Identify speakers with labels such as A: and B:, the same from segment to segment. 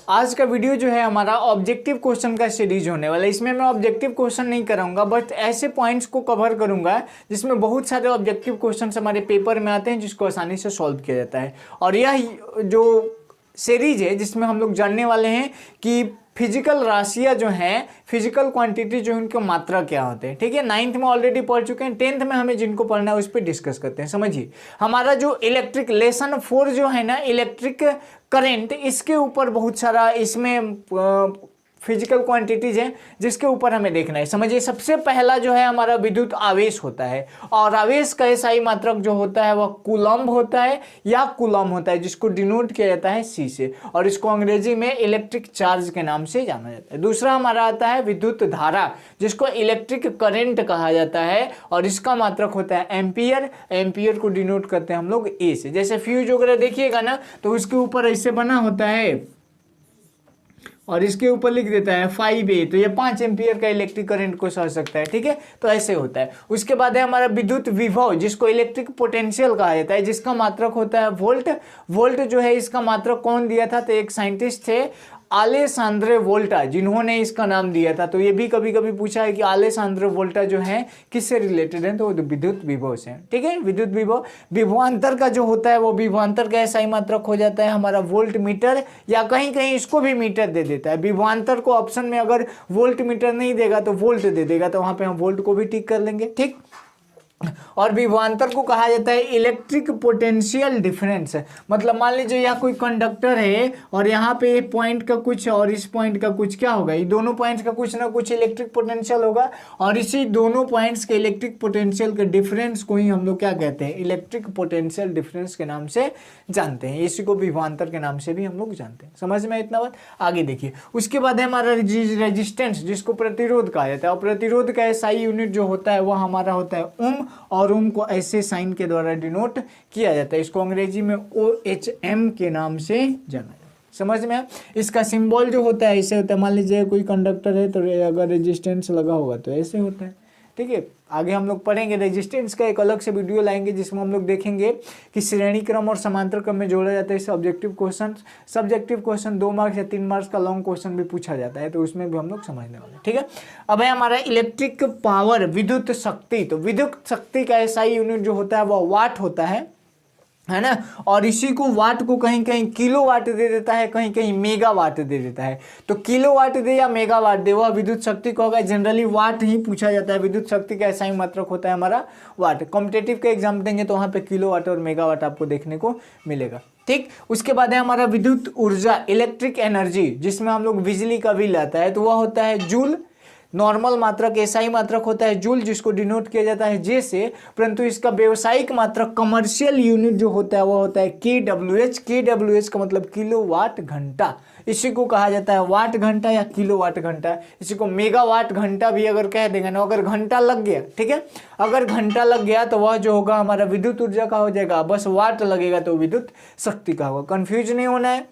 A: आज का वीडियो जो है हमारा ऑब्जेक्टिव क्वेश्चन का सीरीज होने वाला है। इसमें मैं ऑब्जेक्टिव क्वेश्चन नहीं कराऊंगा, बट ऐसे पॉइंट्स को कवर करूंगा जिसमें बहुत सारे ऑब्जेक्टिव क्वेश्चंस हमारे पेपर में आते हैं जिसको आसानी से सॉल्व किया जाता है। और यह जो सीरीज है जिसमें हम लोग जानने वाले हैं कि फिजिकल राशियाँ जो हैं, फिजिकल क्वांटिटी जो उनकी मात्रा क्या होते हैं। ठीक है, 9th में ऑलरेडी पढ़ चुके हैं, 10th में हमें जिनको पढ़ना है उस पर डिस्कस करते हैं। समझिए, हमारा जो इलेक्ट्रिक लेसन 4 जो है ना, इलेक्ट्रिक करंट, इसके ऊपर बहुत सारा इसमें फिजिकल क्वांटिटीज हैं जिसके ऊपर हमें देखना है। समझिए, सबसे पहला जो है हमारा विद्युत आवेश होता है, और आवेश का एसआई मात्रक जो होता है वह कूलम्ब होता है या कूलम होता है, जिसको डिनोट किया जाता है सी से, और इसको अंग्रेजी में इलेक्ट्रिक चार्ज के नाम से जाना जाता है। दूसरा हमारा आता है विद्युत धारा, जिसको इलेक्ट्रिक करंट कहा जाता है, और इसका मात्रक होता है एम्पियर। एम्पियर को डिनोट करते हैं हम लोग ए से। जैसे फ्यूज वगैरह देखिएगा ना, तो उसके ऊपर ऐसे बना होता है और इसके ऊपर लिख देता है 5A, तो ये 5 एम्पियर का इलेक्ट्रिक करंट को सह सकता है। ठीक है, तो ऐसे होता है। उसके बाद है हमारा विद्युत विभव, जिसको इलेक्ट्रिक पोटेंशियल कहा जाता है, जिसका मात्रक होता है वोल्ट। वोल्ट जो है इसका मात्रक कौन दिया था, तो एक साइंटिस्ट थे अलेसांद्रे वोल्टा, जिन्होंने इसका नाम दिया था। तो ये भी कभी कभी पूछा है कि अलेसांद्रे वोल्टा जो है किससे रिलेटेड है, तो वो विद्युत विभव से। ठीक है, विद्युत विभव, विभवांतर का जो होता है वो विभवांतर का एसआई मात्रक हो जाता है हमारा वोल्ट मीटर, या कहीं कहीं इसको भी मीटर दे देता है। विभवांतर को ऑप्शन में अगर वोल्ट मीटर नहीं देगा तो वोल्ट दे देगा, तो वहां पे हम वोल्ट को भी टिक कर लेंगे। ठीक, और विभवांतर को कहा जाता है इलेक्ट्रिक पोटेंशियल डिफरेंस। मतलब मान लीजिए यहाँ कोई कंडक्टर है और यहाँ पे पॉइंट का कुछ और इस पॉइंट का कुछ क्या होगा, ये दोनों पॉइंट्स का कुछ ना कुछ इलेक्ट्रिक पोटेंशियल होगा, और इसी दोनों पॉइंट्स के इलेक्ट्रिक पोटेंशियल के डिफरेंस को ही हम लोग क्या कहते हैं, इलेक्ट्रिक पोटेंशियल डिफरेंस के नाम से जानते हैं। इसी को विभवांतर के नाम से भी हम लोग जानते हैं। समझ में इतना बात, आगे देखिए। उसके बाद है हमारा रेजिस्टेंस, जिसको प्रतिरोध कहा जाता है, और प्रतिरोध का एसआई यूनिट जो होता है वह हमारा होता है ओम, और ओम को ऐसे साइन के द्वारा डिनोट किया जाता है। इसको अंग्रेजी में OHM के नाम से जाना जाता है। समझ में? इसका सिंबल जो होता है ऐसे होता है। मान लीजिए कोई कंडक्टर है तो अगर रेजिस्टेंस लगा होगा तो ऐसे होता है। ठीक है, आगे हम लोग पढ़ेंगे रेजिस्टेंस का एक अलग से वीडियो लाएंगे जिसमें हम लोग देखेंगे कि श्रेणी क्रम और समांतर क्रम में जोड़ा जाता है इस objective question. Subjective question 2 marks या 3 मार्क्स का लॉन्ग क्वेश्चन भी पूछा जाता है, तो उसमें भी हम लोग समझने वाले हैं। ठीक है, अब है हमारा इलेक्ट्रिक पावर, विद्युत शक्ति। तो विद्युत शक्ति का एसआई यूनिट जो होता है वह वाट होता है ना, और इसी को वाट को कहीं कहीं किलो वाट दे देता है, कहीं कहीं मेगा वाट दे देता है। तो किलो वाट दे या मेगा वाट दे, वह विद्युत शक्ति को होगा। जनरली वाट ही पूछा जाता है। विद्युत शक्ति का एसआई मात्रक होता है हमारा वाट। कॉम्पिटेटिव का एग्जाम देंगे तो वहाँ पे किलो वाट और मेगा वाट आपको देखने को मिलेगा। ठीक, उसके बाद है हमारा विद्युत ऊर्जा, इलेक्ट्रिक एनर्जी, जिसमें हम लोग बिजली का बिल आता है, तो वह होता है जूल। नॉर्मल मात्रक एसआई मात्रक होता है जूल, जिसको डिनोट किया जाता है जे से, परंतु इसका व्यावसायिक मात्रक कमर्शियल यूनिट जो होता है वह होता है KWH। KWH का मतलब किलो वाट घंटा, इसी को कहा जाता है वाट घंटा या किलो वाट घंटा। इसी को मेगा वाट घंटा भी अगर कह देंगे ना, अगर घंटा लग गया, ठीक है, अगर घंटा लग गया तो वह जो होगा हमारा विद्युत ऊर्जा का हो जाएगा। बस वाट लगेगा तो विद्युत शक्ति का होगा। कंफ्यूज नहीं होना है।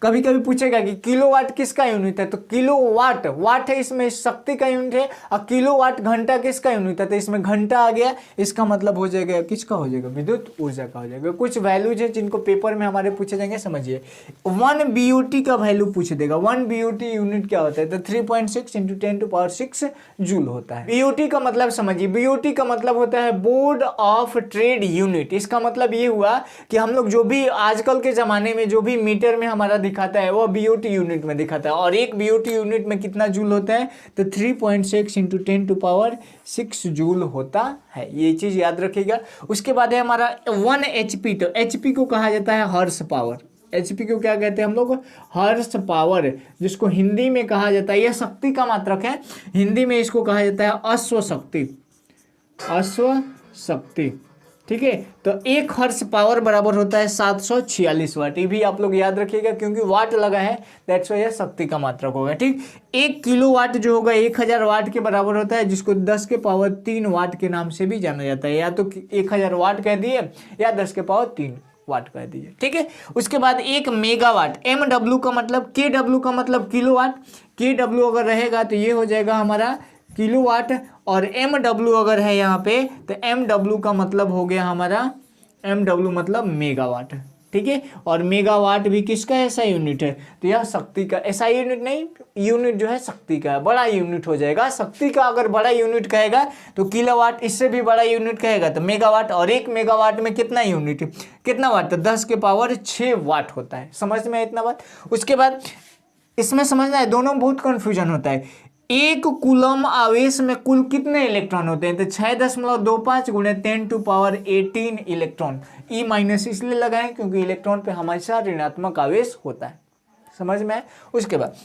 A: कभी कभी पूछेगा कि किलोवाट किसका यूनिट है, तो किलोवाट वाट है, इसमें शक्ति का यूनिट है, और किलोवाट घंटा किसका यूनिट है, तो इसमें घंटा आ गया, इसका मतलब हो जाएगा किसका हो जाएगा, विद्युत ऊर्जा का हो जाएगा। कुछ वैल्यूज है जिनको पेपर में हमारे पूछे जाएंगे। समझिए, 1 BOT का वैल्यू पूछ देगा। 1 BOT यूनिट क्या होता है, तो 3.6 × 10⁶ जूल होता है। BOT का मतलब समझिए, BOT का मतलब होता है बोर्ड ऑफ ट्रेड यूनिट। इसका मतलब ये हुआ कि हम लोग जो भी आजकल के जमाने में जो भी मीटर में हमारा दिखाता है वो BOT यूनिट में दिखाता है, और एक BOT यूनिट में कितना जूल होता है, तो 3.6 × 10⁶ जूल होता है। ये चीज याद रखिएगा। उसके बाद है हमारा 1 HP। तो HP को कहा जाता है हॉर्स पावर। HP को क्या कहते हैं हम लोग, हॉर्स पावर, जिसको हिंदी में कहा जाता है, यह शक्ति का मात्रक है, हिंदी में इसको कहा जाता है अश्व शक्ति। अश्व शक्ति, ठीक है। तो 1 हॉर्स पावर बराबर होता है 746 वाट। ये भी आप लोग याद रखिएगा क्योंकि वाट लगा है, दैट्स वाई यह शक्ति का मात्रक होगा। ठीक, 1 किलो वाट जो होगा 1000 वाट के बराबर होता है, जिसको 10⁻³ वाट के नाम से भी जाना जाता है। या तो 1000 वाट कह दिए या 10⁻³ वाट कह दीजिए। ठीक है, उसके बाद 1 मेगावाट, MW का मतलब, KW का मतलब किलोवाट। KW अगर रहेगा तो ये हो जाएगा हमारा किलोवाट, और MW अगर है यहाँ पे तो MW का मतलब हो गया हमारा, MW मतलब मेगावाट। ठीक है। और मेगावाट भी किसका SI यूनिट है, तो यह शक्ति का, SI यूनिट नहीं, यूनिट जो है शक्ति का है, बड़ा यूनिट हो जाएगा। शक्ति का अगर बड़ा यूनिट कहेगा तो किलोवाट इससे भी बड़ा यूनिट कहेगा तो मेगावाट, और 1 मेगावाट में कितना यूनिट है, कितना वाट, तो 10 के पावर 6 वाट होता है। समझ में इतना बात। उसके बाद इसमें समझना है, दोनों में बहुत कंफ्यूजन होता है। एक कूलम आवेश में कुल कितने इलेक्ट्रॉन होते हैं, तो 6.25 गुणे 10⁻18 इलेक्ट्रॉन। ई माइनस इसलिए लगाएं क्योंकि इलेक्ट्रॉन पे हमेशा ऋणात्मक आवेश होता है। समझ में आए। उसके बाद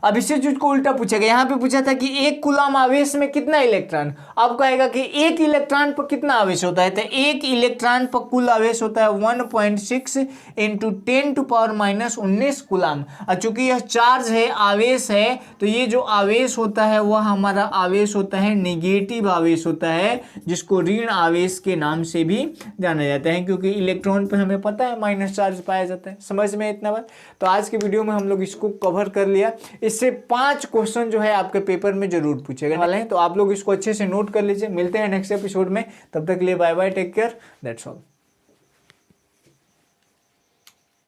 A: अब इसी चीज को उल्टा पूछेगा। यहाँ पे पूछा था कि एक कूलम आवेश में कितना इलेक्ट्रॉन, अब कहेगा कि एक इलेक्ट्रॉन पर कितना आवेश होता है, तो एक इलेक्ट्रॉन पर कुल आवेश होता है 1.6 × 10⁻19 कूलम। और चूंकि यह चार्ज है, आवेश है, तो ये जो आवेश होता है वह हमारा आवेश होता है नेगेटिव आवेश होता है, जिसको ऋण आवेश के नाम से भी जाना जाता है, क्योंकि इलेक्ट्रॉन पर हमें पता है माइनस चार्ज पाया जाता है। समझ में इतना बात। तो आज के वीडियो में हम लोग इसको कवर कर लिया। इससे 5 क्वेश्चन जो है आपके पेपर में जरूर पूछेगा वाले हैं, तो आप लोग इसको अच्छे से नोट कर लीजिए। मिलते हैं नेक्स्ट एपिसोड में, तब तक के लिए bye bye, take care, that's all.